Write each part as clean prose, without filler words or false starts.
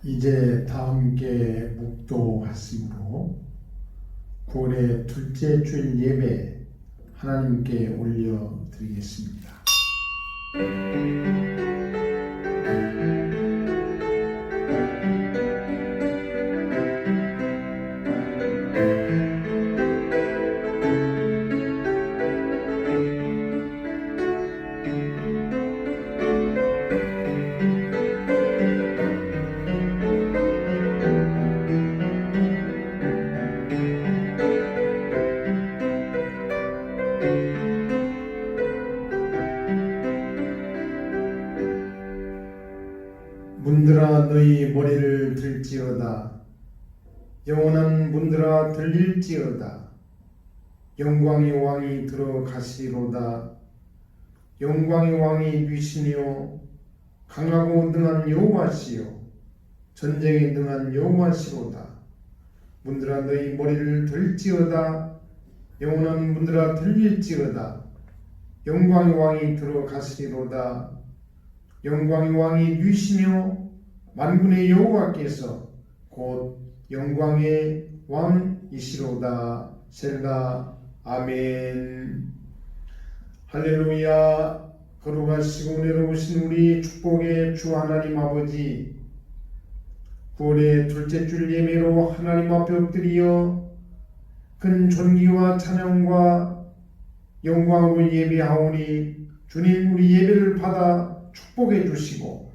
이제 다 함께 묵도하심으로 9월의 둘째 주일 예배 하나님께 올려드리겠습니다. 문들아 너희 머리를 들지어다. 영원한 문들아 들릴지어다. 영광의 왕이 들어가시리로다. 영광의 왕이 뉘시니요 강하고 능한 여호와시요 전쟁에 능한 여호와시로다. 문들아 너희 머리를 들지어다. 영원한 문들아 들릴지어다. 영광의 왕이 들어가시리로다. 영광의 왕이 뉘시며 만군의 여호와께서 곧 영광의 왕이시로다. 셀라. 아멘. 할렐루야. 걸어가시고 내려오신 우리 축복의 주 하나님 아버지, 9월의 둘째 줄 예배로 하나님 앞에 엎드리어 큰 존귀와 찬양과 영광으로 예배하오니 주님, 우리 예배를 받아 축복해 주시고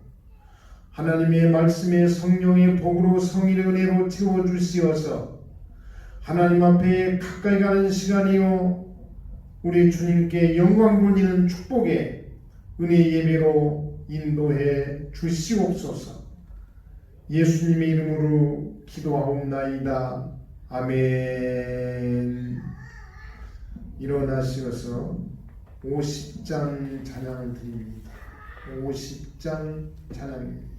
하나님의 말씀에 성령의 복으로 성인의 은혜로 채워 주시어서 하나님 앞에 가까이 가는 시간이요 우리 주님께 영광 돌리는 축복의 은혜 예배로 인도해 주시옵소서. 예수님의 이름으로 기도하옵나이다. 아멘. 일어나시어서 50장 찬양을 드립니다. 50장 찬양입니다.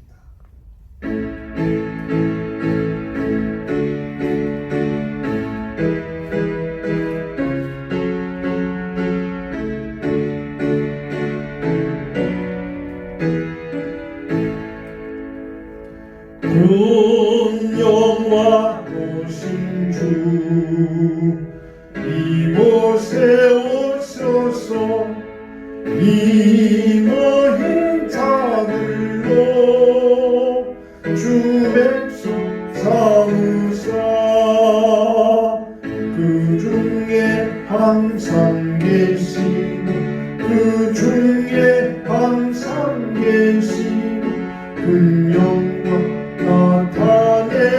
군영화 오신 주 이곳에 오셔서 이모인 자들로 주 백성 삼으사 그 중에 항상 계시고 그 중에 항상 계시고 그 영광 나타내소서.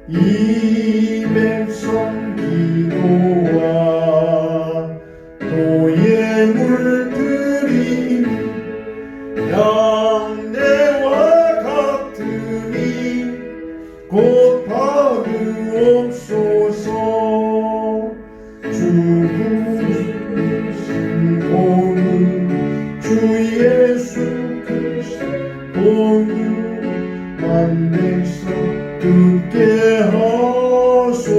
이 백성 기도와 또 예물들이 양내와 같으니 곧 받으옵소서. 주부신 복음 주 예수 그리스도 복음 만 백성 듣게 하소서.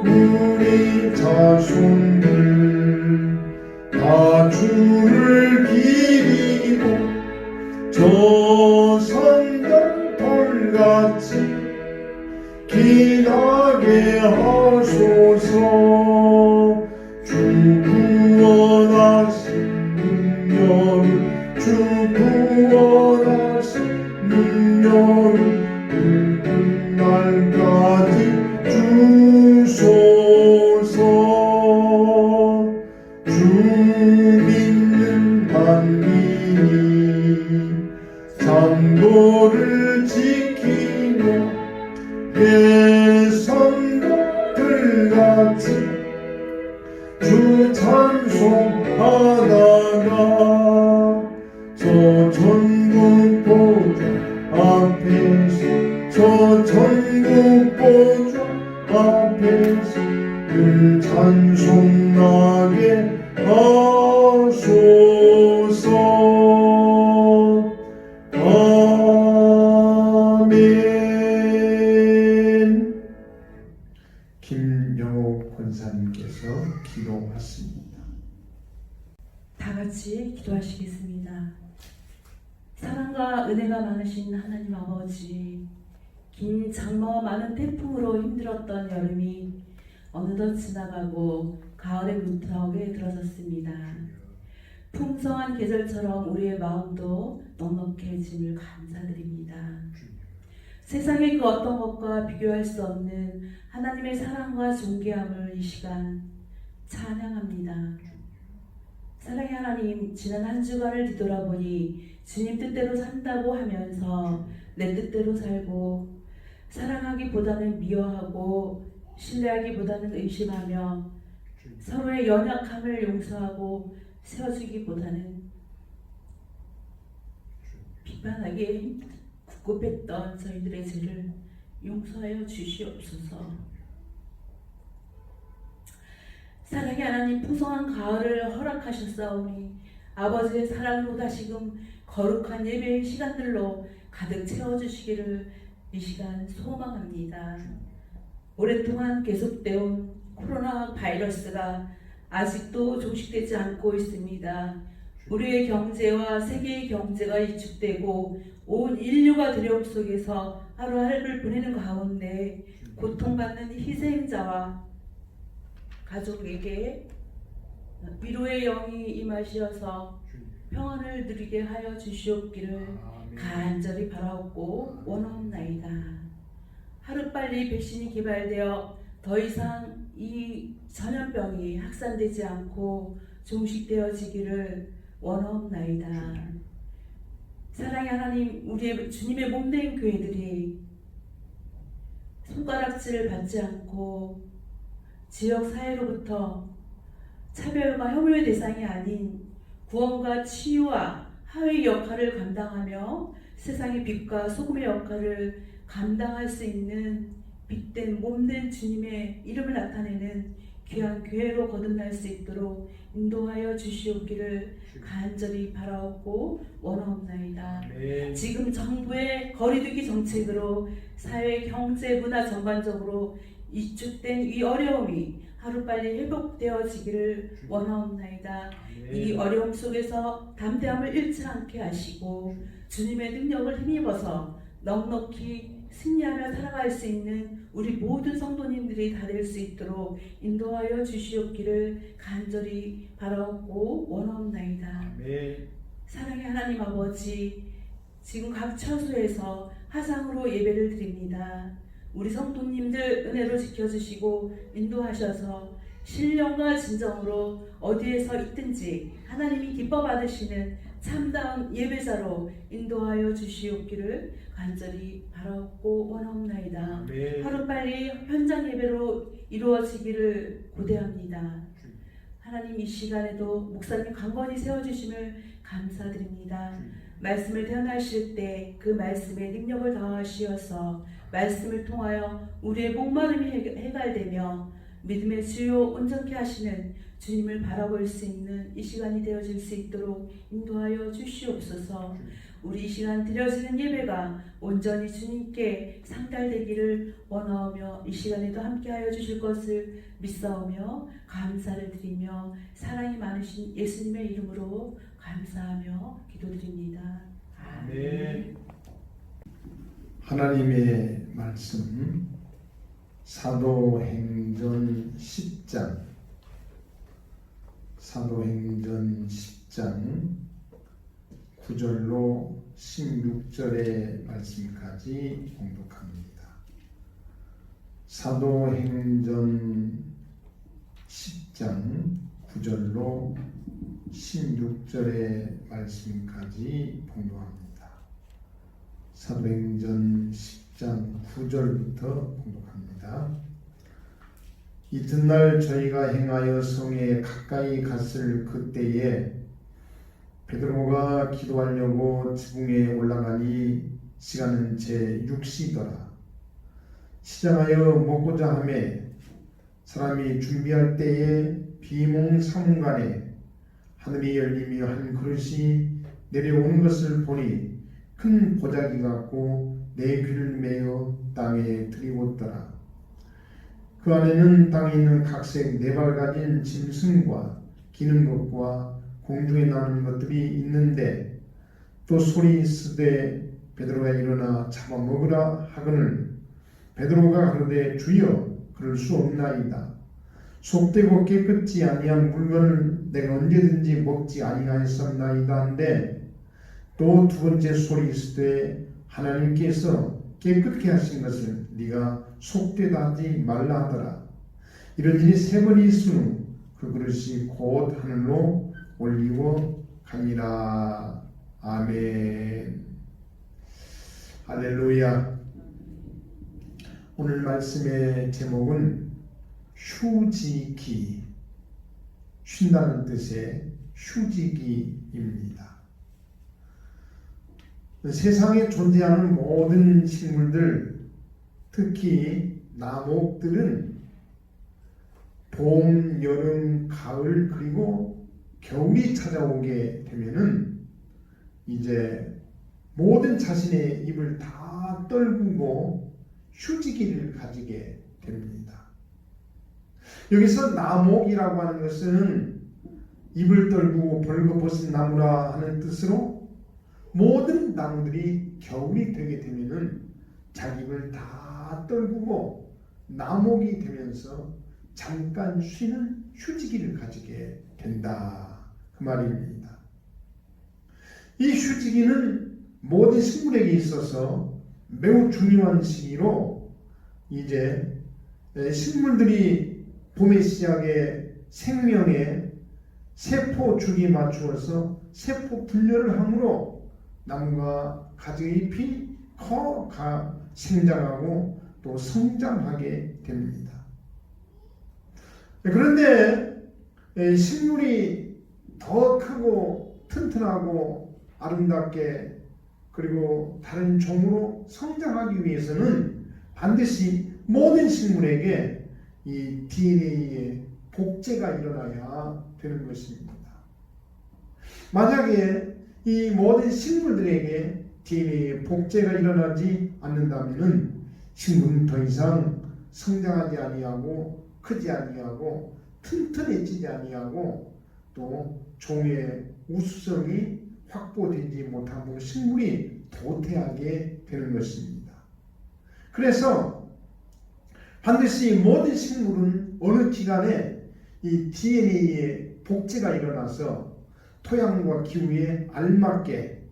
우리 자손들 다 주를 기리고 저 성경 돌같이 기나게 하소서. 주 구원하신 능력을 주 구원하신 능력을 늙은 날까지 주소서. 주 믿는 만민이 장도를 지키며 예선들같이 주 찬송하다가 저 천국 보좌 앞에서 저 천국 보좌 앞에서 늘 찬송나게 하소서. 아멘. 김영옥 권사님께서 기도하십니다. 같이 기도하시겠습니다. 사랑과 은혜가 많으신 하나님 아버지, 긴 장마와 많은 태풍으로 힘들었던 여름이 어느덧 지나가고 가을의 문턱에 들어섰습니다. 풍성한 계절처럼 우리의 마음도 넉넉해짐을 감사드립니다. 세상의 그 어떤 것과 비교할 수 없는 하나님의 사랑과 존귀함을 이 시간 찬양합니다. 사랑의 하나님, 지난 한 주간을 뒤돌아보니 주님 뜻대로 산다고 하면서 내 뜻대로 살고, 사랑하기보다는 미워하고 신뢰하기보다는 의심하며 서로의 연약함을 용서하고 세워주기보다는 비판하기에 굳건했던 저희들의 죄를 용서하여 주시옵소서. 사랑의 하나님, 풍성한 가을을 허락하셨사오니 아버지의 사랑으로 다시금 거룩한 예배의 시간들로 가득 채워주시기를 이 시간 소망합니다. 오랫동안 계속되온 코로나 바이러스가 아직도 종식되지 않고 있습니다. 우리의 경제와 세계의 경제가 위축되고 온 인류가 두려움 속에서 하루하루를 보내는 가운데 고통받는 희생자와 가족에게 위로의 영이 임하시어서 평안을 누리게 하여 주시옵기를 간절히 바라옵고 원하옵나이다. 하루빨리 백신이 개발되어 더 이상 이 전염병이 확산되지 않고 종식되어지기를 원하옵나이다. 사랑의 하나님, 우리의 주님의 몸된 교회들이 손가락질을 받지 않고 지역 사회로부터 차별과 혐오의 대상이 아닌 구원과 치유와 하의 역할을 감당하며 세상의 빛과 소금의 역할을 감당할 수 있는 빛된 몸된 주님의 이름을 나타내는 귀한 교회로 거듭날 수 있도록 인도하여 주시옵기를 간절히 바라옵고 원하옵나이다. 지금 정부의 거리두기 정책으로 사회, 경제, 문화 전반적으로 위축된 이 어려움이 하루빨리 회복되어지기를 원하옵나이다. 이 어려움 속에서 담대함을 잃지 않게 하시고 주님의 능력을 힘입어서 넉넉히 승리하며 살아갈 수 있는 우리 모든 성도님들이 다 될 수 있도록 인도하여 주시옵기를 간절히 바라옵고 원하옵나이다. 사랑의 하나님 아버지, 지금 각 처소에서 화상으로 예배를 드립니다. 우리 성도님들 은혜로 지켜주시고 인도하셔서 신령과 진정으로 어디에서 있든지 하나님이 기뻐 받으시는 참다운 예배자로 인도하여 주시옵기를 간절히 바라옵고 원하옵나이다. 하루빨리 현장 예배로 이루어지기를 고대합니다. 하나님, 이 시간에도 목사님 강건히 세워주심을 감사드립니다. 말씀을 대언하실 때 그 말씀에 능력을 더하시어서 말씀을 통하여 우리의 목마름이 해갈되며 믿음의 수요 온전케 하시는 주님을 바라볼 수 있는 이 시간이 되어질 수 있도록 인도하여 주시옵소서. 우리 이 시간 드려지는 예배가 온전히 주님께 상달되기를 원하오며 이 시간에도 함께하여 주실 것을 믿사오며 감사를 드리며 사랑이 많으신 예수님의 이름으로 감사하며 기도드립니다. 아멘. 하나님의 말씀 사도행전 10장 사도행전 10장 9절로 16절의 말씀까지 봉독합니다. 사도행전 10장 9절로 16절의 말씀까지 봉독합니다. 사도행전 10장 9절부터 봉독합니다. 이튿날 저희가 행하여 성에 가까이 갔을 그때에 베드로가 기도하려고 지붕에 올라가니 시간은 제6시더라. 시장하여 먹고자 하매 사람이 준비할 때에 비몽사몽간에 하늘이 열리며 한 그릇이 내려오는 것을 보니 큰 보자기 같고 내 귀를 메어 땅에 들이웠더라. 그 안에는 땅에 있는 각색 4발 가진 짐승과 기는 것과 공중에 나는 것들이 있는데 또 소리 있으되 베드로가 일어나 잡아먹으라 하거늘 베드로가 그러되 주여 그럴 수 없나이다. 속되고 깨끗지 아니한 물건을 내가 언제든지 먹지 아니하였었나이다 한데 또 두 번째 소리 있으되 하나님께서 깨끗게 하신 것을 네가 속되다 하지 말라 하더라. 이런 일이 세 번이 있은 후 그 그릇이 곧 하늘로 올리고 가니라. 아멘. 할렐루야. 오늘 말씀의 제목은 휴지기, 쉰다는 뜻의 휴지기입니다. 세상에 존재하는 모든 식물들, 특히 나목들은 봄, 여름, 가을 그리고 겨울이 찾아오게 되면은 이제 모든 자신의 입을 다 떨구고 휴지기를 가지게 됩니다. 여기서 나목이라고 하는 것은 입을 떨구고 벌거벗은 나무라 하는 뜻으로 모든 나무들이 겨울이 되게 되면은 자기 입을 다 떨구고 나목이 되면서 잠깐 쉬는 휴지기를 가지게 된다. 그 말입니다. 이 휴지기는 모든 식물에게 있어서 매우 중요한 시기로 이제 식물들이 봄의 시작에 생명의 세포 주기에 맞추어서 세포 분열을 함으로 나무가 가지의 잎이 생장하고 또 성장하게 됩니다. 그런데 식물이 더 크고 튼튼하고 아름답게 그리고 다른 종으로 성장하기 위해서는 반드시 모든 식물에게 이 DNA의 복제가 일어나야 되는 것입니다. 만약에 이 모든 식물들에게 DNA의 복제가 일어나지 않는다면 식물은 더 이상 성장하지 아니하고 크지 아니하고 튼튼해지지 아니하고 또 종의 우수성이 확보되지 못하고 식물이 도태하게 되는 것입니다. 그래서 반드시 모든 식물은 어느 기간에 이 DNA의 복제가 일어나서 토양과 기후에 알맞게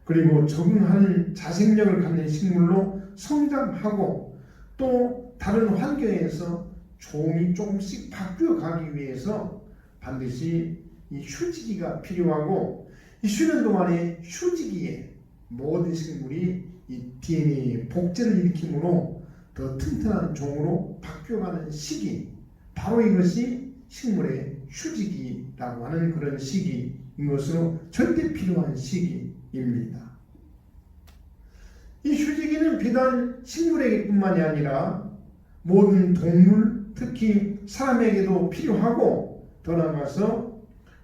그리고 적응하는 자생력을 갖는 식물로 성장하고 또 다른 환경에서 종이 조금씩 바뀌어 가기 위해서 반드시 이 휴지기가 필요하고 이 쉬는 동안에 휴지기에 모든 식물이 이 DNA 복제를 일으키므로 더 튼튼한 종으로 바뀌어가는 시기, 바로 이것이 식물의 휴지기라고 하는 그런 시기인 것으로 절대 필요한 시기입니다. 이 휴지기는 비단 식물에게뿐만이 아니라 모든 동물, 특히 사람에게도 필요하고 더 나아가서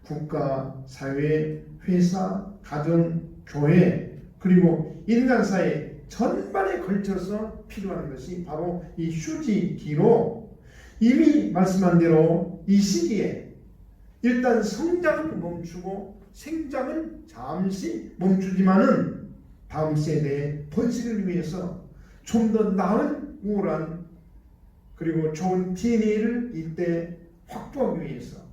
국가, 사회, 회사, 가정, 교회 그리고 인간사회 전반에 걸쳐서 필요한 것이 바로 이 휴지기로 이미 말씀한 대로 이 시기에 일단 성장은 멈추고 생장은 잠시 멈추지만은 다음 세대의 번식을 위해서 좀 더 나은 우월한 그리고 좋은 DNA를 이때 확보하기 위해서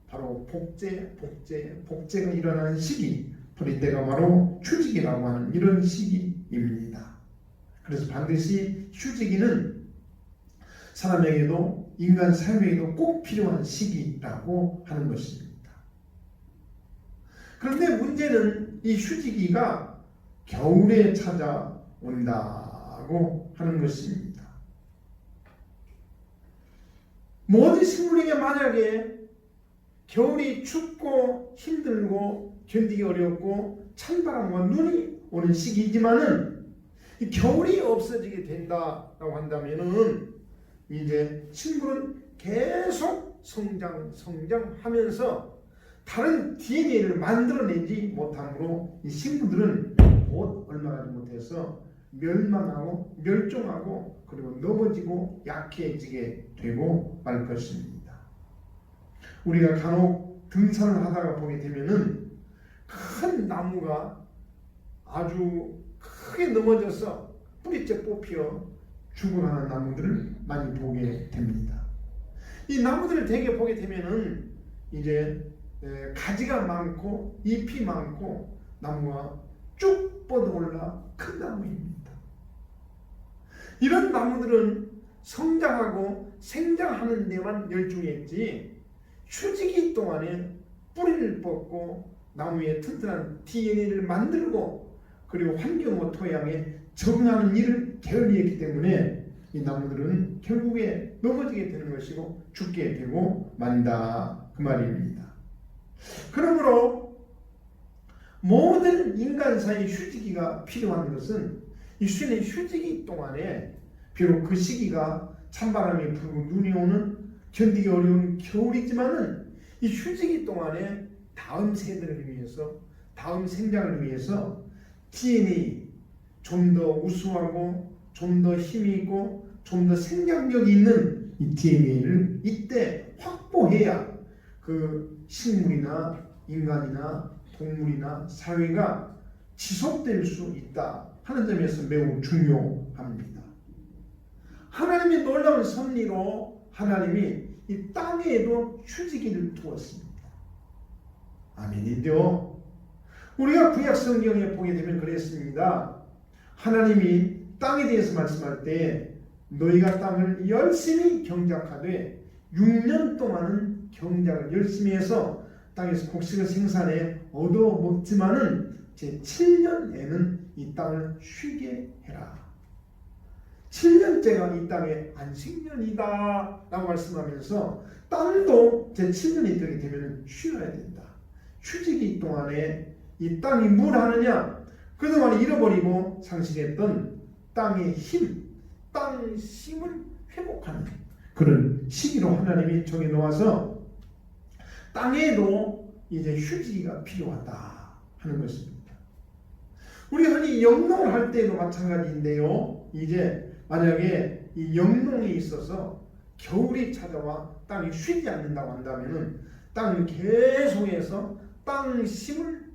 바로 복제가 일어나는 시기, 이때가 바로 휴지기라고 하는 이런 시기입니다. 그래서 반드시 휴지기는 사람에게도 인간 삶에게도 꼭 필요한 시기라고 하는 것입니다. 그런데 문제는 이 휴지기가 겨울에 찾아온다고 하는 것입니다. 모든 식물에게 만약에 겨울이 춥고 힘들고 견디기 어렵고 찬바람과 눈이 오는 시기이지만은 이 겨울이 없어지게 된다라고 한다면은 이제 식물은 계속 성장하면서 다른 DNA를 만들어내지 못하므로 이 식물들은 곧 얼마 가지 못해서 멸망하고 멸종하고 그리고 넘어지고 약해지게 되고 말 것입니다. 우리가 간혹 등산을 하다가 보게 되면은 큰 나무가 아주 크게 넘어져서 뿌리째 뽑혀 죽어가는 나무들을 많이 보게 됩니다. 이 나무들을 되게 보게 되면은 이제 가지가 많고 잎이 많고 나무가 쭉 뻗어올라 큰 나무입니다. 이런 나무들은 성장하고 생장하는 데만 열중했지 휴지기 동안에 뿌리를 뻗고 나무에 튼튼한 DNA를 만들고 그리고 환경과 토양에 적응하는 일을 게을리했기 때문에 이 나무들은 결국에 넘어지게 되는 것이고 죽게 되고 만다 그 말입니다. 그러므로 모든 인간사의 휴지기가 필요한 것은 이 쉬는 휴지기 동안에 비록 그 시기가 찬바람이 불고 눈이 오는 견디기 어려운 겨울이지만은 이 휴지기 동안에 다음 세대를 위해서 다음 생장을 위해서 DNA 좀 더 우수하고 좀 더 힘이 있고 좀 더 생장력이 있는 이 DNA를 이때 확보해야 그 식물이나 인간이나 동물이나 사회가 지속될 수 있다 하는 점에서 매우 중요합니다. 하나님의 놀라운 섭리로 하나님이 이 땅에도 휴지기를 두었습니다. 아멘이죠. 우리가 구약 성경에 보게 되면 그랬습니다. 하나님이 땅에 대해서 말씀할 때 너희가 땅을 열심히 경작하되 6년 동안은 경작을 열심히 해서 땅에서 곡식을 생산해 얻어 먹지만은 제 7년에는 이 땅을 쉬게 해라. 7년째가 이 땅의 안식년이다 라고 말씀하면서 땅도 제 7년이 되게 되면 쉬어야 된다. 휴지기 동안에 이 땅이 뭘 하느냐? 그동안 잃어버리고 상실했던 땅의 힘, 땅 힘을 회복하는 그런 시기로 하나님이 정해놓아서 땅에도 이제 휴지기가 필요하다 하는 것입니다. 우리 흔히 영농을 할 때도 마찬가지인데요. 이제 만약에 이 영농에 있어서 겨울이 찾아와 땅이 쉬지 않는다고 한다면은 땅을 계속해서 땅 힘을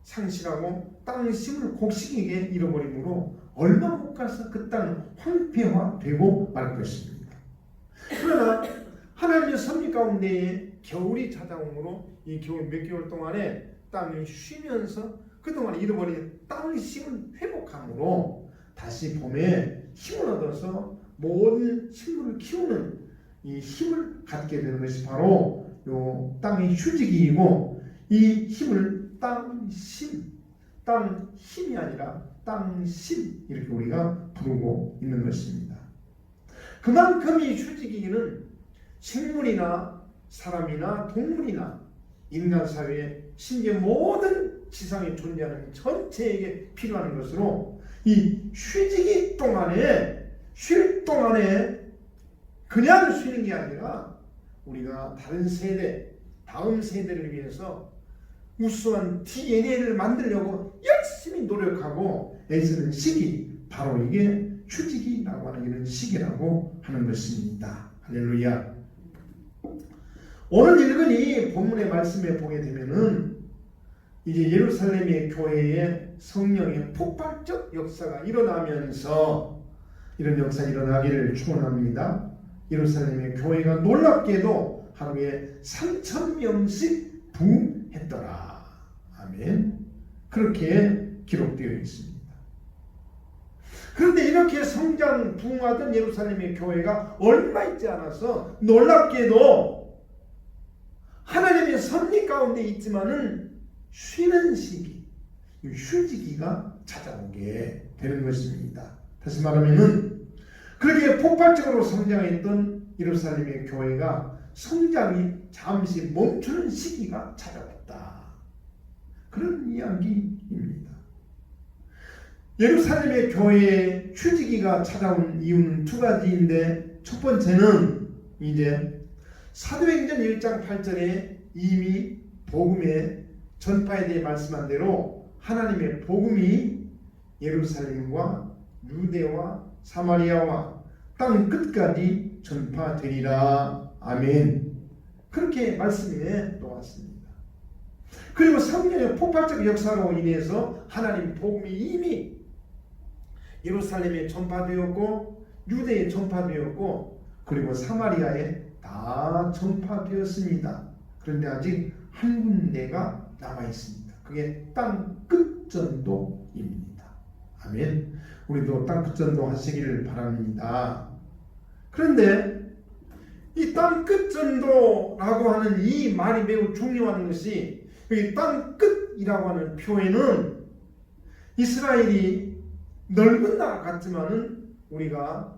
상실하고 땅 힘을 곡식에게 잃어버림으로 얼마 못 가서 그 땅은 황폐화되고 말 것입니다. 그러나 하나님의 섭리 가운데에 겨울이 찾아오므로 이 겨울 몇 개월 동안에 땅이 쉬면서 그동안 잃어버린 땅의 힘을 회복함으로 다시 봄에 힘을 얻어서 모든 식물을 키우는 이 힘을 갖게 되는 것이 바로 요 땅의 휴지기이고 이 힘을 땅심, 땅 힘이 아니라 땅심 이렇게 우리가 부르고 있는 것입니다. 그만큼 이 휴지기는 식물이나 사람이나 동물이나 인간 사회에 심지어 모든 지상에 존재하는 전체에게 필요한 것으로 이 휴지기 동안에 쉴 동안에 그냥 쉬는 게 아니라 우리가 다른 세대, 다음 세대를 위해서 우수한 DNA를 만들려고 열심히 노력하고 애쓰는 시기, 바로 이게 휴지기라고 하는 이런 시기라고 하는 것입니다. 할렐루야. 오늘 읽은 이 본문의 말씀에 보게 되면은 이제 예루살렘의 교회에 성령의 폭발적 역사가 일어나면서 이런 역사가 일어나기를 축원합니다. 예루살렘의 교회가 놀랍게도 하루에 3,000명씩 부흥했더라. 아멘. 그렇게 기록되어 있습니다. 그런데 이렇게 성장 부흥하던 예루살렘의 교회가 얼마 있지 않아서 놀랍게도 하나님의 섭리 가운데 있지만은 쉬는 시기, 휴지기가 찾아오게 되는 것입니다. 다시 말하면은 그렇게 폭발적으로 성장했던 예루살렘의 교회가 성장이 잠시 멈추는 시기가 찾아왔다. 그런 이야기입니다. 예루살렘의 교회에 휴지기가 찾아온 이유는 두 가지인데 첫 번째는 이제 사도행전 1장 8절에 이미 복음의 전파에 대해 말씀한 대로 하나님의 복음이 예루살렘과 유대와 사마리아와 땅 끝까지 전파되리라. 아멘. 그렇게 말씀해 놓았습니다. 그리고 성령의 폭발적 역사로 인해서 하나님 복음이 이미 예루살렘에 전파되었고 유대에 전파되었고 그리고 사마리아에 다 전파되었습니다. 그런데 아직 한 군데가 남아 있습니다. 그게 땅 끝전도입니다. 아멘. 우리도 땅 끝전도 하시기를 바랍니다. 그런데 이 땅 끝전도라고 하는 이 말이 매우 중요한 것이 이 땅 끝이라고 하는 표현은 이스라엘이 넓은 나라 같지만은 우리가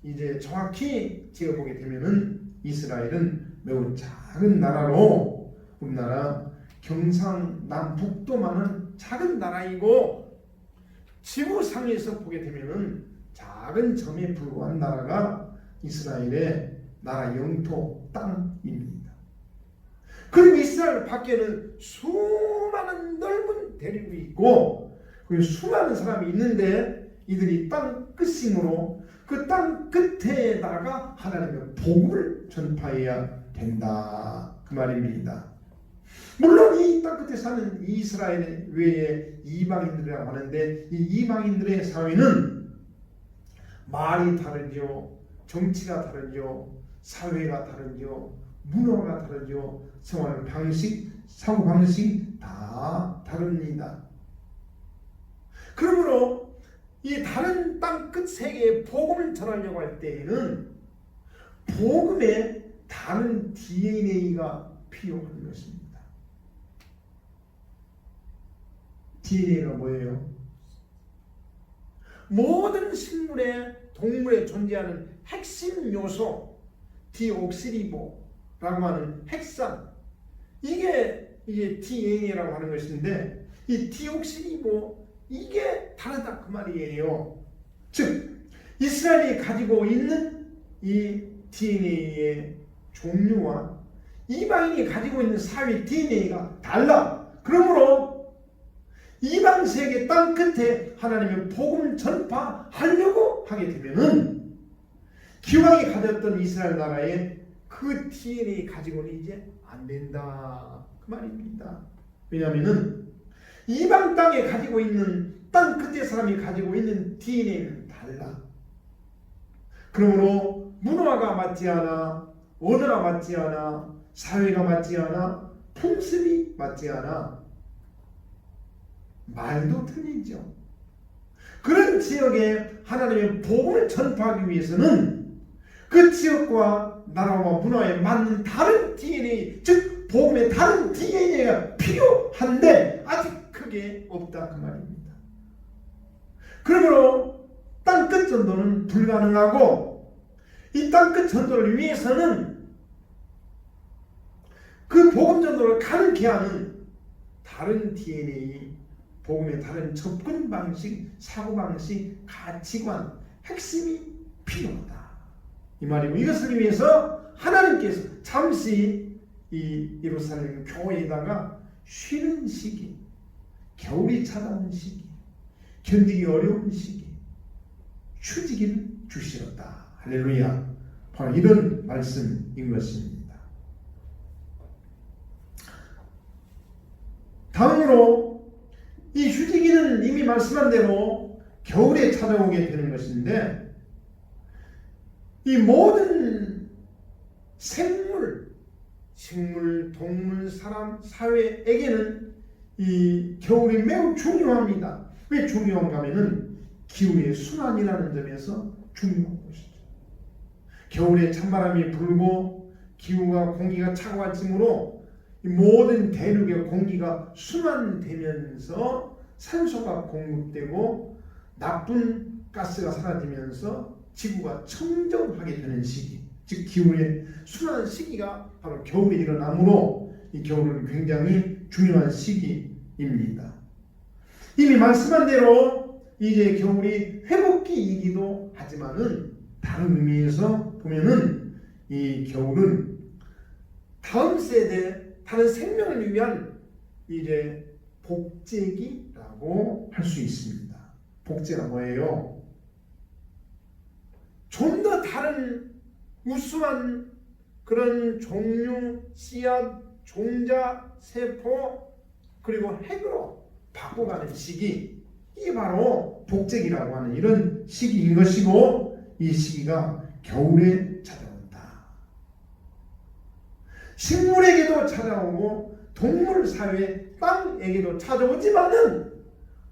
이제 정확히 지어보게 되면은 이스라엘은 매우 작은 나라로 우리나라 경상남북도만은 작은 나라이고 지구상에서 보게 되면은 작은 점에 불과한 나라가 이스라엘의 나라 영토 땅입니다. 그리고 이스라엘 밖에는 수많은 넓은 대륙이 있고 그리고 수많은 사람이 있는데 이들이 땅 끝이므로 그 땅 끝에다가 하나님의 복음을 전파해야 된다 그 말입니다. 물론 이 땅 끝에 사는 이스라엘 외에 이방인들이라고 하는데 이 이방인들의 사회는 말이 다르죠, 정치가 다르죠, 사회가 다르죠, 문화가 다르죠, 생활 방식, 사고 방식 다 다릅니다. 그러므로 이 다른 땅 끝 세계에 복음을 전하려고 할 때에는 복음에 다른 DNA가 필요한 것입니다. DNA가 뭐예요? 모든 식물에 동물에 존재하는 핵심 요소 디옥시리보라고 하는 핵산, 이게 이제 DNA라고 하는 것인데 이 디옥시리보 이게 다르다 그 말이에요. 즉 이스라엘이 가지고 있는 이 DNA의 종류와 이방인이 가지고 있는 사회 DNA가 달라. 그러므로 이방 세계 땅 끝에 하나님의 복음을 전파하려고 하게 되면은 기왕이 가졌던 이스라엘 나라의 그 DNA 가지고는 이제 안 된다 그 말입니다. 왜냐하면은 이방 땅에 가지고 있는 땅 끝에 사람이 가지고 있는 DNA는 달라. 그러므로 문화가 맞지 않아, 언어가 맞지 않아, 사회가 맞지 않아, 풍습이 맞지 않아, 말도 틀리죠. 그런 지역에 하나님의 복음을 전파하기 위해서는 그 지역과 나라와 문화에 맞는 다른 DNA, 즉 복음의 다른 DNA가 필요한데 아직 크게 없다 그 말입니다. 그러므로 땅끝 전도는 불가능하고 이 땅끝 전도를 위해서는 그 복음 전도를 가능케 하는 다른 DNA, 복음의 다른 접근 방식, 사고 방식, 가치관, 핵심이 필요하다 이 말이고, 이것을 위해서 하나님께서 잠시 이 예루살렘 교회에다가 쉬는 시기, 겨울이 찾아오는 시기, 견디기 어려운 시기, 휴지기를 주시었다. 할렐루야. 바로 이런 말씀인 것입니다. 다음으로 이 휴지기는 이미 말씀한 대로 겨울에 찾아오게 되는 것인데 이 모든 식물, 동물, 사람, 사회에게는 이 겨울이 매우 중요합니다. 왜 중요한가 하면은 기후의 순환이라는 점에서 중요한 것이죠. 겨울에 찬바람이 불고 기후가 공기가 차가워지므로 모든 대륙의 공기가 순환되면서 산소가 공급되고 나쁜 가스가 사라지면서 지구가 청정하게 되는 시기, 즉 기후의 순환 시기가 바로 겨울에 일어나므로 이 겨울은 굉장히 중요한 시기입니다. 이미 말씀한 대로 이제 겨울이 회복기이기도 하지만은 다른 의미에서 보면은 이 겨울은 다음 세대, 다른 생명을 위한 이제 복제기라고 할 수 있습니다. 복제가 뭐예요? 좀 더 다른 우수한 그런 종류, 씨앗, 종자, 세포, 그리고 핵으로 바꿔가는 시기, 이게 바로 복제기라고 하는 이런 시기인 것이고, 이 시기가 겨울에 찾아온다. 식물에게도 찾아오고 동물 사회, 땅에게도 찾아오지만은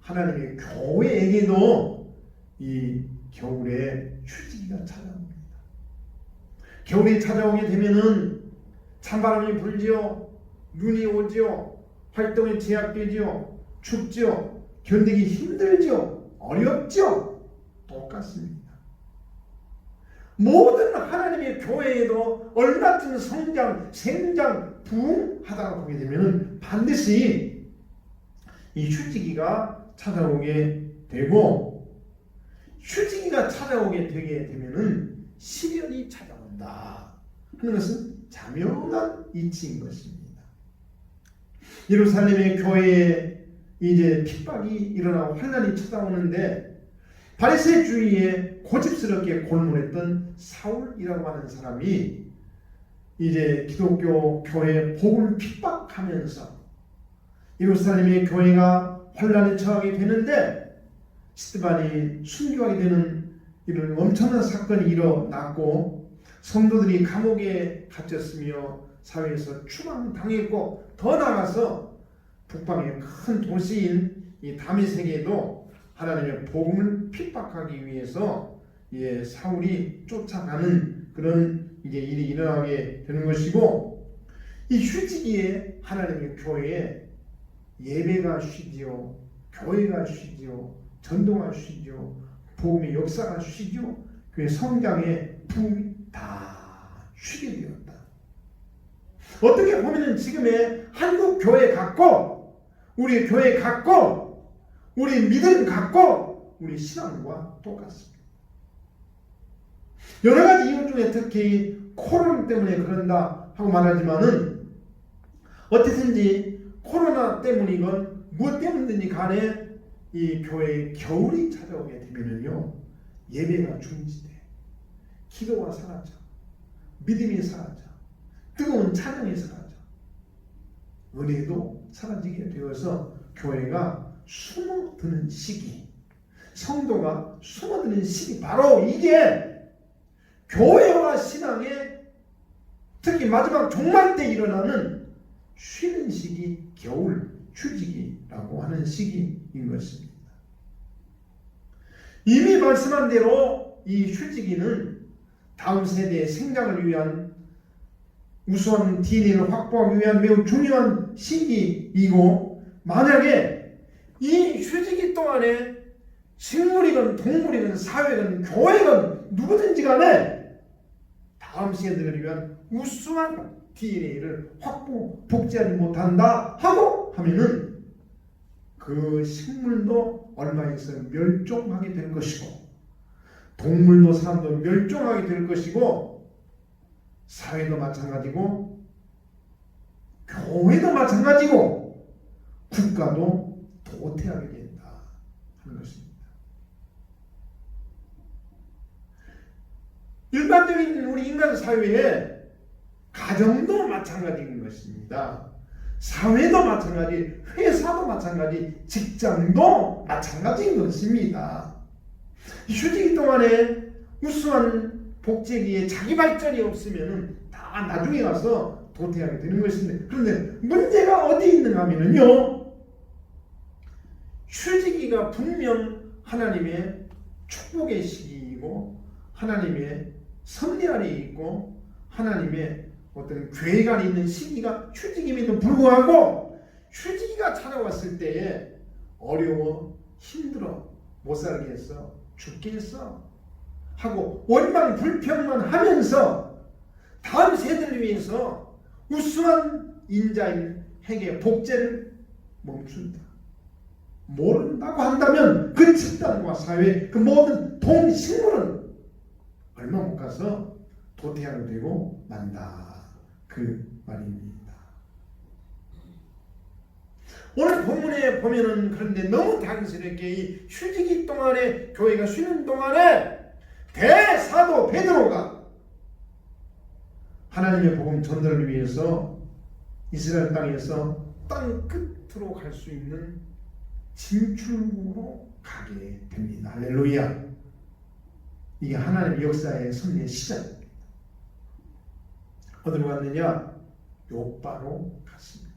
하나님의 교회에게도 이 겨울에 휴지기가 찾아옵니다. 겨울이 찾아오게 되면은 찬바람이 불지요, 눈이 오지요, 활동이 제약되지요, 춥지요, 견디기 힘들지요, 어렵지요. 똑같습니다. 모든 하나님의 교회에도 얼마든 성장, 생장, 부흥하다가 보게 되면 반드시 이 휴지기가 찾아오게 되고, 휴지기가 찾아오게 되게 되면은 시련이 찾아온다 하는 것은 자명한 이치인 것입니다. 예루살렘의 교회에 이제 핍박이 일어나고 환난이 찾아오는데, 바리새주의에 고집스럽게 골몰했던 사울이라고 하는 사람이 이제 기독교 교회 복음을 핍박하면서 예루살렘의 교회가 환난에 처하게 되는데, 스데반이 순교하게 되는 이런 엄청난 사건이 일어났고, 성도들이 감옥에 갇혔으며 사회에서 추방당했고, 더 나아가서 북방의 큰 도시인 이 다메섹에도 하나님의 복음을 핍박하기 위해서 사울이 쫓아가는 그런 이제 일이 일어나게 되는 것이고, 이 휴지기에 하나님의 교회에 예배가 쉬지요, 교회가 쉬지요, 전도가 쉬지요, 복음의 역사가 쉬지요, 그 성장의 부흥이 다 쉬게 되었다. 어떻게 보면은 지금의 한국 교회 같고, 우리 교회 같고, 우리 믿음 같고, 우리 신앙과 똑같습니다. 여러 가지 이유 중에 특히 코로나 때문에 그런다 하고 말하지만은, 어쨌든지 코로나 때문이건 무엇 때문이든지 간에 이 교회의 겨울이 찾아오게 되면은요, 예배가 중지돼, 기도가 사라져, 믿음이 사라져, 뜨거운 찬양이 사라져, 은혜도 사라지게 되어서 교회가 숨어드는 시기, 성도가 숨어드는 시기, 바로 이게 교회와 신앙의 특히 마지막 종말 때 일어나는 쉬는 시기, 겨울 휴지기라고 하는 시기인 것입니다. 이미 말씀한 대로 이 휴지기는 다음 세대의 생장을 위한 우수한 DNA를 확보하기 위한 매우 중요한 시기이고, 만약에 이 휴지기 동안에 식물이건 동물이건 사회건 교회건 누구든지 간에 다음 세대를 위한 우수한 DNA를 확보, 복제하지 못한다 하고 하면은 그 식물도 얼마 있어 멸종하게 될 것이고, 동물도 사람도 멸종하게 될 것이고, 사회도 마찬가지고, 교회도 마찬가지고, 국가도 도태하게 된다 하는 것입니다. 일반적인 우리 인간 사회에 가정도 마찬가지인 것입니다. 사회도 마찬가지, 회사도 마찬가지, 직장도 마찬가지인 것입니다. 휴지기 동안에 우수한 복제기에 자기 발전이 없으면 다 나중에 가서 도태하게 되는 것인데, 그런데 문제가 어디 있는가 하면요, 휴지기가 분명 하나님의 축복의 시기이고, 하나님의 섭리 아래 있고, 하나님의 어떤 계획안에 있는 시기가 휴지기임에도 불구하고, 휴지기가 찾아왔을 때에 어려워, 힘들어, 못 살겠어, 죽겠어 하고 원망 불평만 하면서 다음 세대를 위해서 우수한 인자인 핵의 복제를 멈춘다, 모른다고 한다면 그 집단과 사회, 그 모든 동식물은 얼마 못 가서 도태하게 되고 만다, 그 말입니다. 오늘 본문에 보면은 그런데 너무 당스럽게 이 휴지기 동안에, 교회가 쉬는 동안에 대사도 베드로가 하나님의 복음 전달을 위해서 이스라엘 땅에서 땅 끝으로 갈 수 있는 진출구로 가게 됩니다. 할렐루야. 이게 하나님의 역사의 섭리의 시작입니다. 어디로 갔느냐? 요바로 갔습니다.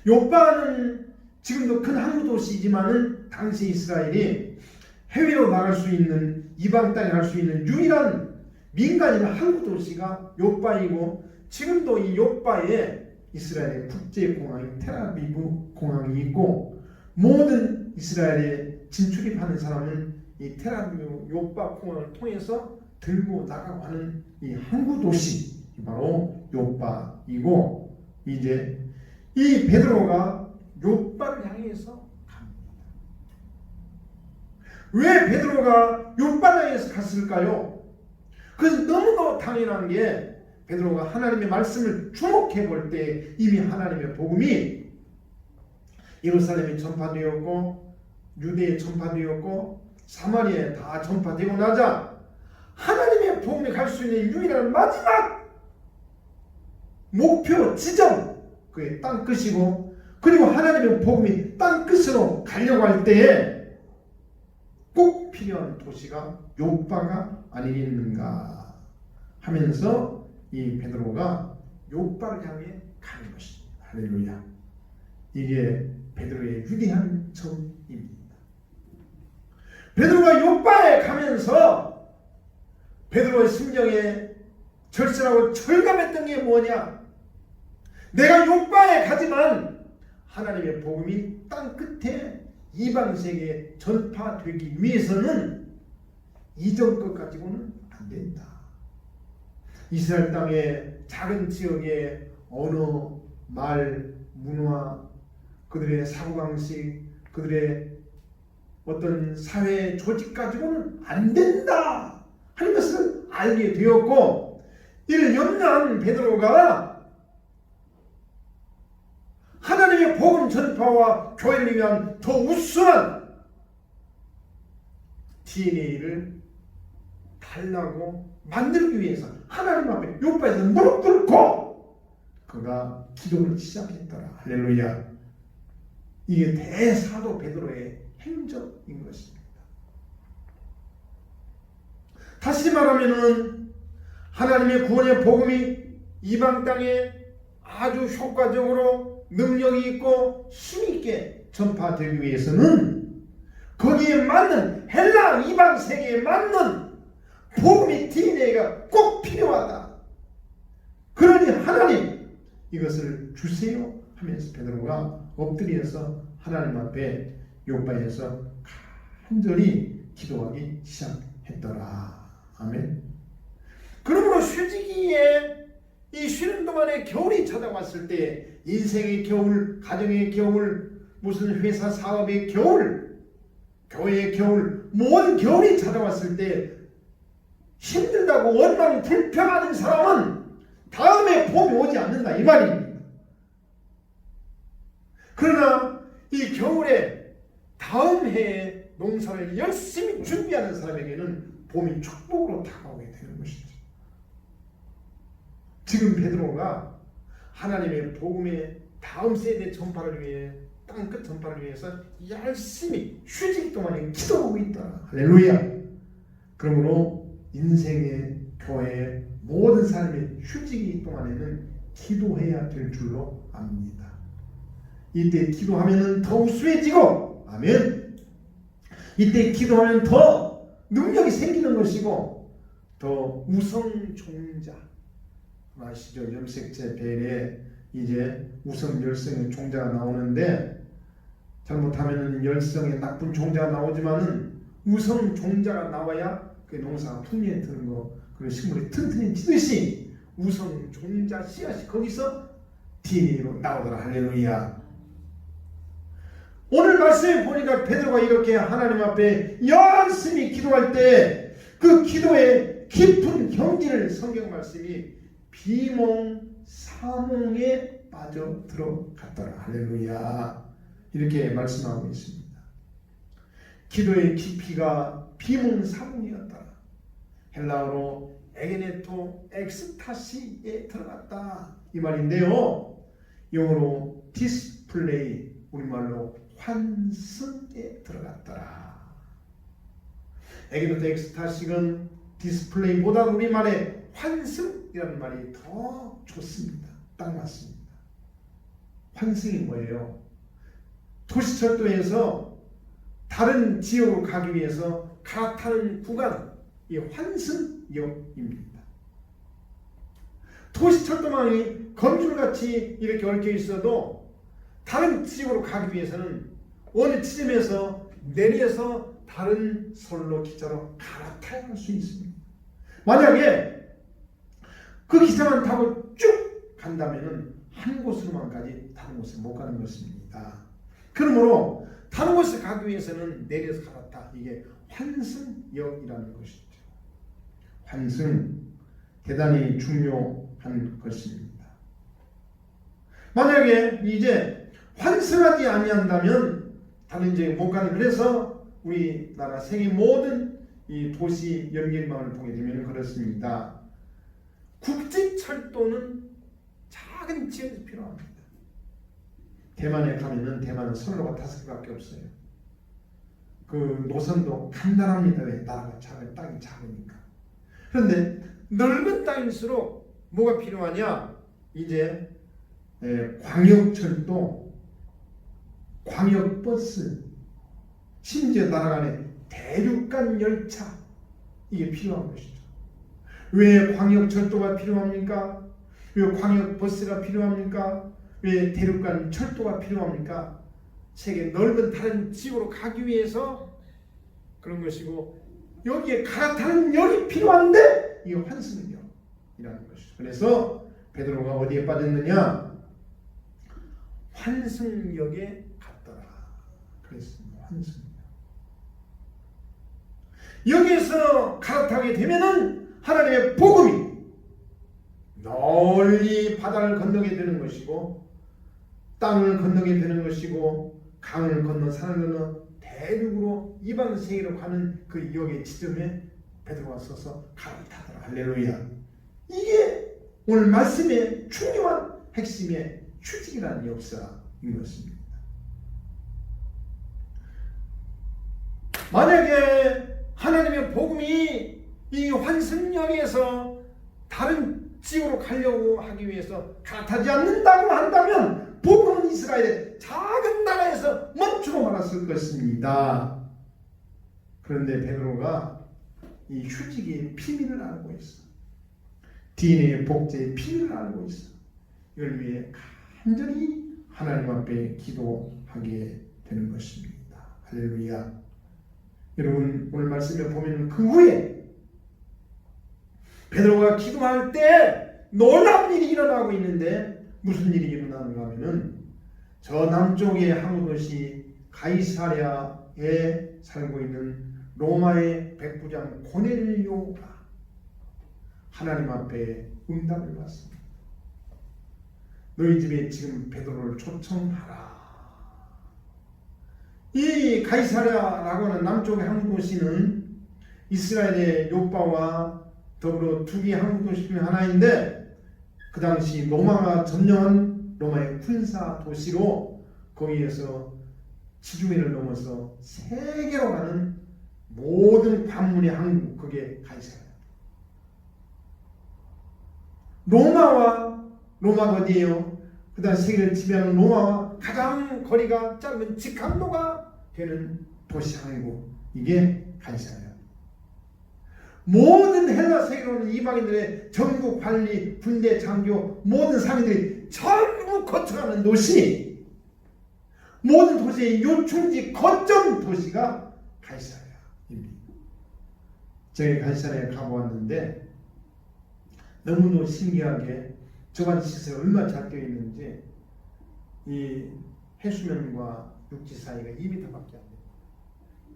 요바는 지금도 큰 항구 도시이지만은 당시 이스라엘이 해외로 나갈 수 있는, 이방 땅에 갈 수 있는 유일한 민간인 항구 도시가 요바이고, 지금도 이 요바에 이스라엘의 국제공항인 텔아비브 공항이 있고, 모든 이스라엘에 진출입하는 사람은 이 텔아비브 요바 공항을 통해서 들고 나가고 하는 이 항구 도시, 바로 요바이고, 이제 이 베드로가 요바를 향해서 갑니다. 왜 베드로가 요바를 향해서 갔을까요? 그것은 너무도 당연한 게, 베드로가 하나님의 말씀을 주목해 볼 때 이미 하나님의 복음이 예루살렘에 전파되었고, 유대에 전파되었고, 사마리아에 다 전파되고 나자 하나님의 복음이 갈 수 있는 유일한 마지막 목표 지점, 그게 땅끝이고, 그리고 하나님의 복음이 땅끝으로 가려고 할 때에 꼭 필요한 도시가 요바가 아니겠는가 하면서 이 베드로가 요바를 향해 가는 것입니다. 할렐루야. 이게 베드로의 위대한 점입니다. 베드로가 요바에 가면서 베드로의 심정에 절실하고 절감했던 게 뭐냐? 내가 요바에 가지만 하나님의 복음이 땅 끝에 이방 세계에 전파되기 위해서는 이전 것 가지고는 안 된다. 이스라엘 땅의 작은 지역의 언어, 말, 문화, 그들의 사고방식, 그들의 어떤 사회 조직 가지고는 안 된다 하는 것을 알게 되었고, 이를 염려한 베드로가 하나님의 복음 전파와 교회를 위한 더 우수한 DNA를 달라고 만들기 위해서 하나님 앞에 요바에서 무릎 꿇고 그가 기도를 시작했더라. 할렐루야. 이게 대사도 베드로의 행적인 것입니다. 다시 말하면은 하나님의 구원의 복음이 이방 땅에 아주 효과적으로 능력이 있고 힘 있게 전파되기 위해서는 거기에 맞는 헬라 이방 세계에 맞는 복음의 DNA가 꼭 필요하다. 그러니 하나님 이것을 주세요 하면서 베드로가 엎드려서 하나님 앞에 요바에서 간절히 기도하기 시작했더라. 아멘. 그러므로 휴지기에 이 쉬는 동안에 겨울이 찾아왔을 때, 인생의 겨울, 가정의 겨울, 무슨 회사 사업의 겨울, 교회의 겨울, 모든 겨울이 찾아왔을 때 힘들다고 원망 불평하는 사람은 다음에 봄이 오지 않는다 이 말입니다. 그러나 이 겨울에 다음 해에 농사를 열심히 준비하는 사람에게는 봄이 축복으로 다가오게 되는 것이죠. 지금 베드로가 하나님의 복음의 다음 세대 전파를 위해, 땅끝 전파를 위해서 열심히 휴직 동안에 기도하고 있다. 할렐루야. 그러므로 인생의 교회의 모든 삶의 휴직이 동안에는 기도해야 될 줄로 압니다. 이때 기도하면 더 우수해지고, 아멘. 이때 기도하면 더 능력이 생기는 것이고, 더 우성종자, 아시죠? 염색체 벨에 이제 우성 열성의 종자가 나오는데, 잘못하면 열성의 나쁜 종자가 나오지만은 우성 종자가 나와야 그 농사가 풍년에 드는 거, 그 식물이 튼튼해지듯이 우성 종자 씨앗이 거기서 DNA로 나오더라. 할렐루야. 오늘 말씀에 보니까 베드로가 이렇게 하나님 앞에 열심히 기도할 때 그 기도의 깊은 경지를 성경 말씀이 비몽사몽에 빠져 들어갔더라. 할렐루야. 이렇게 말씀하고 있습니다. 기도의 깊이가 비몽사몽이었더라. 헬라어로 에게네토 엑스타시에 들어갔다 이 말인데요, 영어로 디스플레이, 우리말로 환승에 들어갔더라. 에기노트 엑스타식은 디스플레이보다 우리말의 환승이라는 말이 더 좋습니다. 딱 맞습니다. 환승이 뭐예요? 도시철도에서 다른 지역으로 가기 위해서 갈아타는 구간, 이 환승역입니다. 도시철도망이 건줄같이 이렇게 얽혀 있어도 다른 지역으로 가기 위해서는 어느 지점에서 내려서 다른 선로 기차로 갈아타야 할 수 있습니다. 만약에 그 기차만 타고 쭉 간다면 한 곳으로만까지 다른 곳에 못 가는 것입니다. 그러므로 다른 곳에 가기 위해서는 내려서 갈아타. 이게 환승역이라는 것이죠. 환승, 대단히 중요한 것입니다. 만약에 이제 환승하지 아니한다면 다른 지역에 못 가는, 그래서 우리나라 세계 모든 이 도시 연결망을 보게 되면 그렇습니다. 국제철도는 작은 지역에서 필요합니다. 대만에 가면은 대만은 선로가 5개밖에 없어요. 그 노선도 간단합니다. 왜? 나라가 작은, 땅이 작으니까. 그런데 넓은 땅일수록 뭐가 필요하냐? 이제 광역철도, 광역버스, 심지어 나라 간의 대륙간 열차, 이게 필요한 것이죠. 왜 광역철도가 필요합니까? 왜 광역버스가 필요합니까? 왜 대륙간 철도가 필요합니까? 세계 넓은 다른 지역으로 가기 위해서 그런 것이고, 여기에 갈아타는 역이 필요한데 이게 환승역이라는 것이죠. 그래서 베드로가 어디에 빠졌느냐? 환승역에 갔더라. 그랬습니다. 환승역. 여기에서 갈아타게 되면은 하나님의 복음이 널리 바다를 건너게 되는 것이고, 땅을 건너게 되는 것이고, 강을 건너 산을 건너 대륙으로 이방 세계로 가는 그 역의 지점에 베드로가 서서 갈아타더라. 할렐루야. 이게 오늘 말씀의 중요한 핵심의 휴직이라는 역사인 것입니다. 만약에 하나님의 복음이 이 환승역에서 다른 지역으로 가려고 하기 위해서 갈아타지 않는다고 한다면 복음은 이스라엘의 작은 나라에서 멈추고 말았을 것입니다. 그런데 베드로가 이 휴직의 비밀을 알고 있어. DNA의 복제의 비밀을 알고 있어. 이걸 위해 간절히 하나님 앞에 기도하게 되는 것입니다. 할렐루야. 여러분, 오늘 말씀에 보면 그 후에 베드로가 기도할 때 놀라운 일이 일어나고 있는데, 무슨 일이 일어나는가 하면은 저 남쪽의 항구도시 가이사랴에 살고 있는 로마의 백부장 고넬료가 하나님 앞에 응답을 받습니다. 너희 집에 지금 베드로를 초청하라. 이 가이사랴라고 하는 남쪽의 항구도시는 이스라엘의 요바와 더불어 두 개의 항구도시 중에 하나인데, 그 당시 로마가 점령한 로마의 군사 도시로, 거기에서 지중해를 넘어서 세계로 가는 모든 관문의 항구, 그게 가이사랴. 로마가 어디예요? 그 다음 세계를 지배하는 로마와 가장 거리가 짧은 직항로가 되는 도시 항구, 이게 가이사랴. 모든 헬라 세계로는 이방인들의 정부 관리, 군대 장교, 모든 상인들이 전부 거쳐가는 도시, 모든 도시의 요충지 거점 도시가 가이사랴입니다. 제가 가이사랴에 가보았는데 너무도 신기하게 저반 시설이 얼마나 잘 되어 있는지, 이 해수면과 육지 사이가 2m밖에 안 돼요.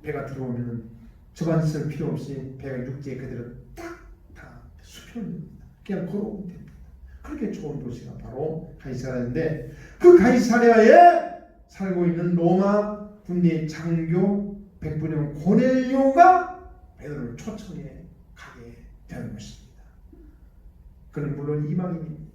배가 들어오면 저반 시설 필요 없이 배가 육지에 그대로 딱 다 수평입니다. 그냥 걸어오면 됩니다. 그렇게 좋은 도시가 바로 가이사랴인데, 그 가이사랴에 살고 있는 로마 군대 장교 백부령 고넬료가 베드로를 초청해 가게 되는 것입니다. 그는 물론 이방인입니다.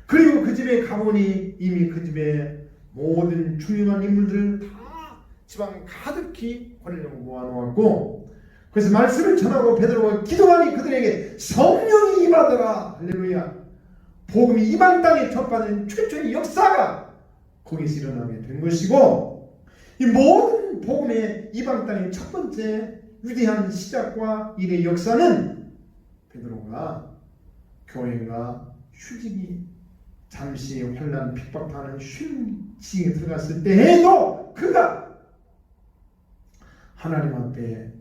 그리고 그 집에 가보니 이미 그 집에 모든 중요한 인물들을 다 지방 가득히 권력을 모아놓았고, 그래서 말씀을 전하고 베드로가 기도하니 그들에게 성령이 임하더라. 할렐루야. 복음이 이방 땅에 전파된 최초의 역사가 거기서 일어나게 된 것이고, 이 모든 복음의 이방 땅의 첫 번째 위대한 시작과 일의 역사는 베드로가 교회가 휴직이 잠시 환난 핍박하는 휴직에 들어갔을 때에도 그가 하나님 앞에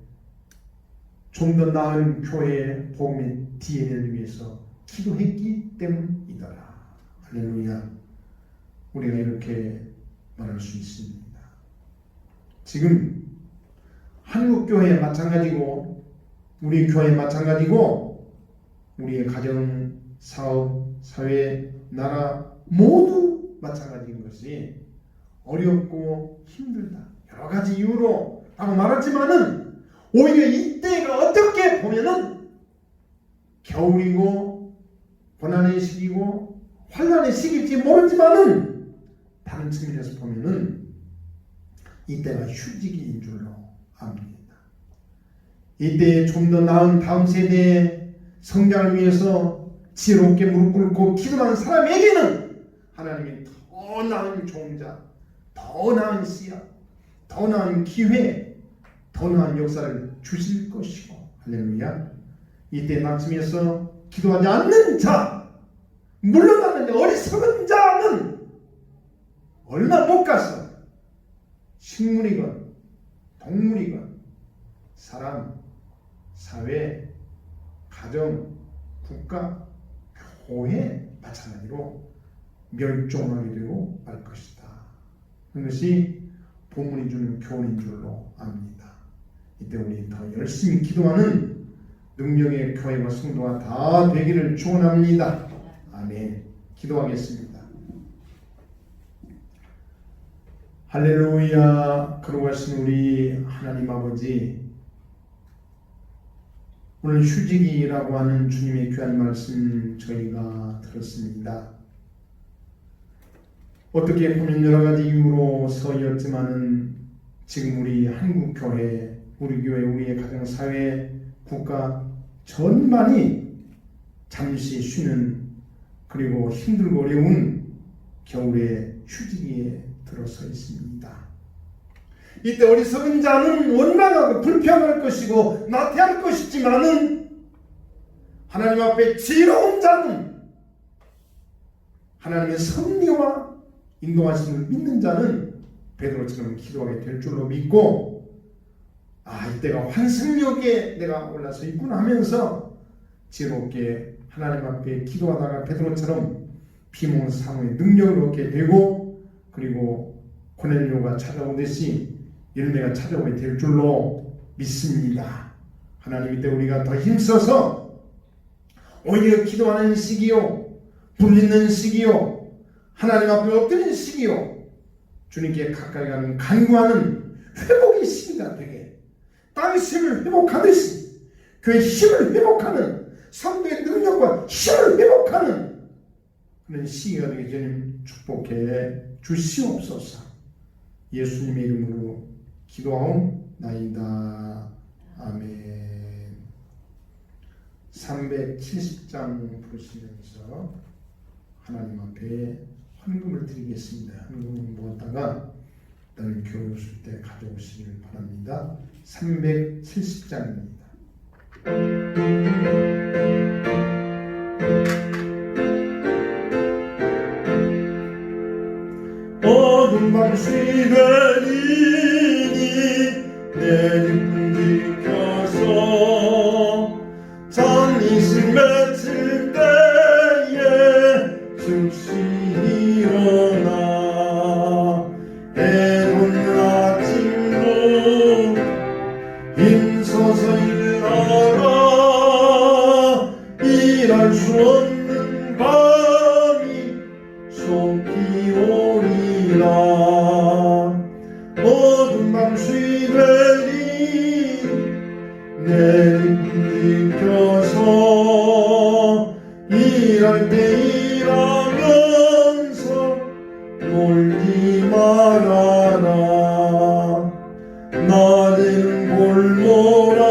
좀 더 나은 교회의 복음의 DNA를 위해서 기도했기 때문이더라. 할렐루야. 우리가 이렇게 말할 수 있습니다. 지금 한국 교회 마찬가지고 우리 교회 마찬가지고 우리의 가정, 사업, 사회, 나라 모두 마찬가지인 것이 어렵고 힘들다. 여러 가지 이유로 라고 말하지만은 오히려 이때가 어떻게 보면은 겨울이고 고난의 시기고 환난의 시기일지 모르지만은 다른 측면에서 보면은 이때가 휴지기인 줄로 압니다. 이때에 좀 더 나은 다음 세대의 성장을 위해서 지혜롭게 무릎 꿇고 기도하는 사람에게는 하나님이 더 나은 종자, 더 나은 씨앗, 더 나은 기회, 더 나은 역사를 주실 것이고, 할렐루야. 이때 말씀에서 기도하지 않는 자, 물러나는 어리석은 자는 얼마 못 가서 식물이건 동물이건 사람, 사회, 가정, 국가, 교회 마찬가지로 멸종하게 되고 말 것이다. 그것이 본문이 주는 교훈인 줄로 압니다. 이때 우리 더 열심히 기도하는 능력의 교회와 성도가 다 되기를 축원합니다. 아멘. 기도하겠습니다. 할렐루야. 거룩하신 우리 하나님 아버지, 오늘 휴직이라고 하는 주님의 귀한 말씀 저희가 들었습니다. 어떻게 보면 여러 가지 이유로서였지만은 지금 우리 한국 교회, 우리 교회, 우리의 가정, 사회, 국가 전반이 잠시 쉬는 그리고 힘들고 어려운 겨울의 휴지기에 들어서 있습니다. 이때 어리석은 자는 원망하고 불평할 것이고 나태할 것이지만은 하나님 앞에 지혜로운 자는 하나님의 섭리와 인도하심을 믿는 자는 베드로처럼 기도하게 될 줄로 믿고, 이때가 환승역에 내가 올라서 있구나 하면서 지혜롭게 하나님 앞에 기도하다가 베드로처럼 비몽사몽의 능력을 얻게 되고, 그리고 고넬료가 찾아오듯이 열매가 찾아오게 될 줄로 믿습니다. 하나님, 이때 우리가 더 힘써서 오히려 기도하는 시기요, 부르짖는 시기요, 하나님 앞에 엎드리는 시기요, 주님께 가까이 가는 간구하는 회복의 시기가 되게, 땅의 힘을 회복하듯이 교회의 힘을 회복하는, 성도의 능력과 힘을 회복하는 그런 시기가 되게 주님 축복해 주시옵소서. 예수님의 이름으로 기도하옵나이다. 아멘. 370장 부르시면서 하나님 앞에 헌금을 드리겠습니다. 헌금을 모았다가 다른 교회 오실 때 가져오시길 바랍니다. 370장입니다. 어둠 밤시 되리니 내 기쁨 지켜서 잔이신 맺힐 때에 즉시 일어나 해놓은 아침도 힘써서 일하라. 일할 수 없는 밤이 속히 오리라. 어둠 밤시 되리 내 기쁨 지켜서 일할 때 일하며 말아라. 낮에는 골몰아라.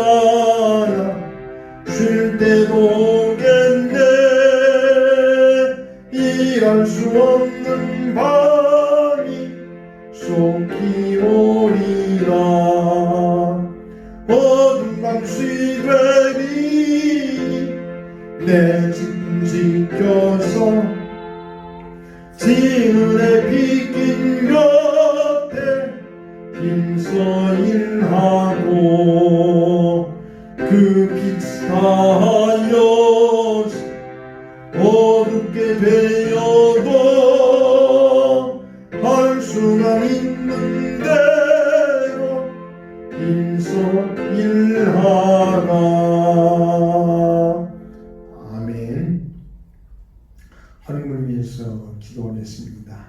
쉴 때도 오겠네. 일할 수 없는 밤이 속히 오리라. 어둠 밤시 되리 내 집 지켜서 지문에 빗긴 곁에 힘써 일하고 그 빛사하여 어둡게 되어도 할 수만 있는 대로 힘써 일하라. 아멘. 하나님을 위해서 기도하겠습니다.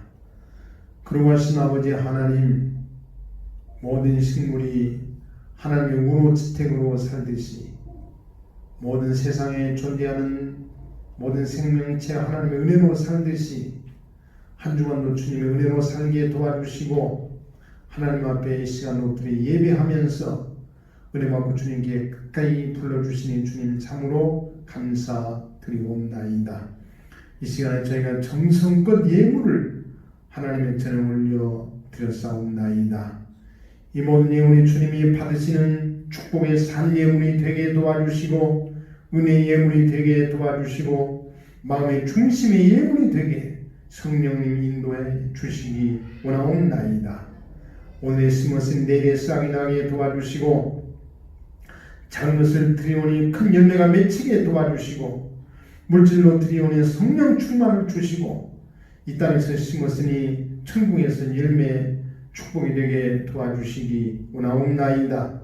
그러하신 아버지 하나님, 모든 식물이 하나님의 우로지택으로 살듯이 모든 세상에 존재하는 모든 생명체 하나님의 은혜로 살듯이 한 주간도 주님의 은혜로 살게 도와주시고 하나님 앞에 이 시간 우리 예배하면서 은혜 받고 주님께 가까이 불러주시니 주님 참으로 감사드리옵나이다. 이 시간에 저희가 정성껏 예물을 하나님의 전에 올려 드렸사옵나이다. 이 모든 예물이 주님이 받으시는 축복의 산 예물이 되게 도와주시고 은혜의 예물이 되게 도와주시고 마음의 중심의 예물이 되게 성령님 인도해 주시기 원하옵나이다. 오늘 심었은 내게 싹이 나게 도와주시고 작은 것을 드리오니 큰 열매가 맺히게 도와주시고 물질로 드리오니 성령 충만을 주시고 이 땅에서 심었으니 천국에서 열매 축복이 되게 도와주시기 원하옵나이다.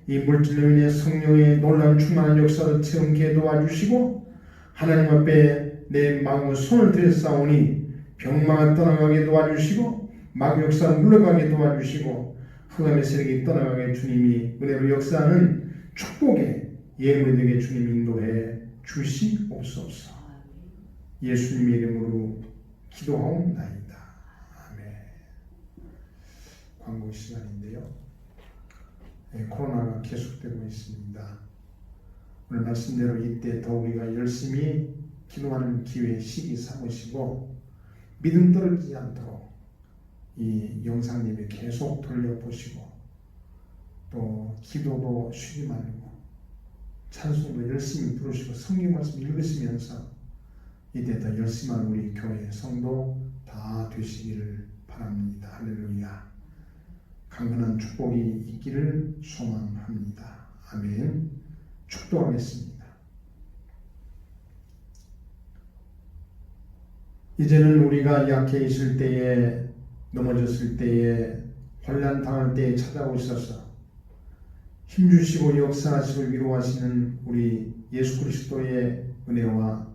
이 물질로 인해 성령의 놀라운 충만한 역사를 체험케 도와주시고 하나님 앞에 내 마음을 손을 들여싸우니 병마가 떠나가게 도와주시고 마귀 역사를 물러가게 도와주시고 흑암의 세력이 떠나가게 주님이 은혜로 역사하는 축복의 예물이 되게 주님 인도해 주시옵소서. 예수님의 이름으로 기도하옵나이다. 아멘. 광고 시간인데요. 코로나가 계속되고 있습니다. 오늘 말씀대로 이때 더 우리가 열심히 기도하는 기회 시기 삼으시고 믿음 떨어지지 않도록 이 영상 예배 계속 돌려보시고 또 기도도 쉬지 말고 찬송도 열심히 부르시고 성경 말씀 읽으시면서 이때 더 열심한 우리 교회 성도 다 되시기를 바랍니다. 할렐루야. 강건한 축복이 있기를 소망합니다. 아멘. 축도하겠습니다. 이제는 우리가 약해 있을 때에 넘어졌을 때에 혼란 당할 때에 찾아오셔서 힘주시고 역사하시고 위로하시는 우리 예수 그리스도의 은혜와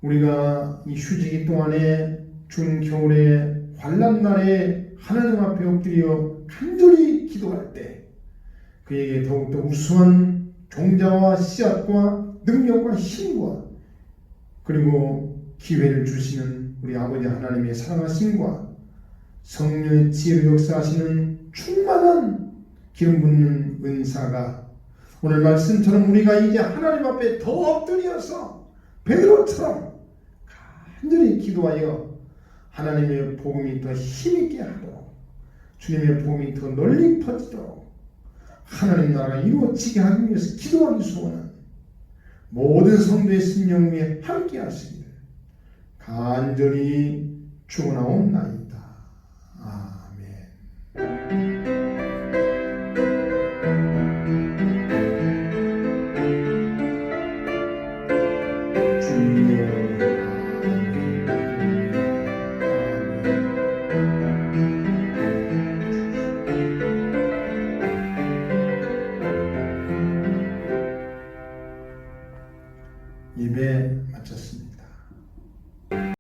우리가 이 휴지기 동안에 준 겨울의 환난 날에 하나님 앞에 엎드려 간절히 기도할 때 그에게 더욱더 우수한 종자와 씨앗과 능력과 힘과 그리고 기회를 주시는 우리 아버지 하나님의 사랑하심과 성령의 지혜로 역사하시는 충만한 기름 붓는 은사가 오늘 말씀처럼 우리가 이제 하나님 앞에 더 엎드려서 베드로처럼 간절히 기도하여 하나님의 복음이 더 힘있게 하도록 주님의 복음이 더 널리 퍼지도록 하나님 나라가 이루어지게 하기 위해서 기도하기 소원한 모든 성도의 심령 위에 함께 하시기를 간절히 축원하옵나이다. 아멘.